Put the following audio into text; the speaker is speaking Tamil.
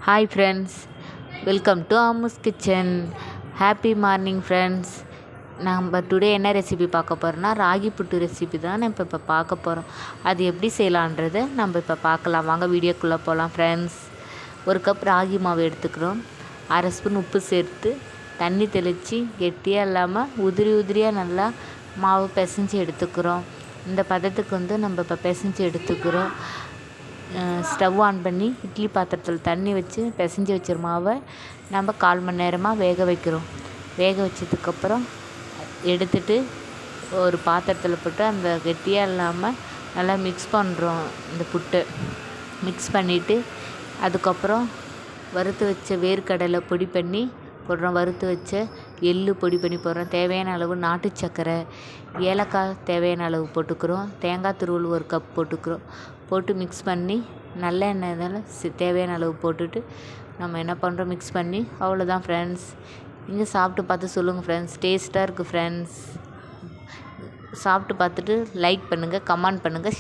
Hi friends, welcome to Ammu's kitchen. Happy morning friends. நம்ம டுடே என்ன ரெசிபி பார்க்க போகிறோன்னா ராகி புட்டு ரெசிபி தான் நம்ம இப்போ பார்க்க போகிறோம். அது எப்படி செய்யலான்றதை நம்ம இப்போ பார்க்கலாம். வாங்க வீடியோக்குள்ளே போகலாம் ஃப்ரெண்ட்ஸ். ஒரு கப் ராகி மாவு எடுத்துக்கிறோம். 1/2 ஸ்பூன் உப்பு சேர்த்து தண்ணி தெளித்து கெட்டியாக இல்லாமல் உதிரியாக நல்லா மாவு பிசைஞ்சு எடுத்துக்கிறோம். இந்த பதத்துக்கு நம்ம இப்போ பிசைஞ்சு எடுத்துக்கிறோம். ஸ்டவ் ஆன் பண்ணி இட்லி பாத்திரத்தில் தண்ணி வச்சு பிசைஞ்சு வச்ச மாவை நம்ம 1/4 மணி நேரமாக வேக வைக்கிறோம். வேக வச்சதுக்கப்புறம் எடுத்துட்டு ஒரு பாத்திரத்தில் போட்டு அந்த கெட்டியாக இல்லாமல் நல்லா மிக்ஸ் பண்ணுறோம். இந்த புட்டை மிக்ஸ் பண்ணிவிட்டு அதுக்கப்புறம் வறுத்து வச்ச வேர்க்கடலை பொடி பண்ணி போடுறோம். வறுத்து வச்ச எள்ளு பொடி பண்ணி போடுறோம். தேவையான அளவு நாட்டு சர்க்கரை, ஏலக்காய் தேவையான அளவு போட்டுக்கிறோம். தேங்காய் துருவல் 1 கப் போட்டுக்கிறோம். போட்டு மிக்ஸ் பண்ணி நல்லெண்ணெய் இதெல்லாம் தேவையான அளவு போட்டுட்டு நம்ம என்ன பண்ணுறோம், மிக்ஸ் பண்ணி அவ்வளோதான் ஃப்ரெண்ட்ஸ். நீங்கள் சாப்பிட்டு பார்த்து சொல்லுங்கள் ஃப்ரெண்ட்ஸ். டேஸ்ட்டாக இருக்குது ஃப்ரெண்ட்ஸ். சாப்பிட்டு பார்த்துட்டு லைக் பண்ணுங்கள், கமெண்ட் பண்ணுங்கள்.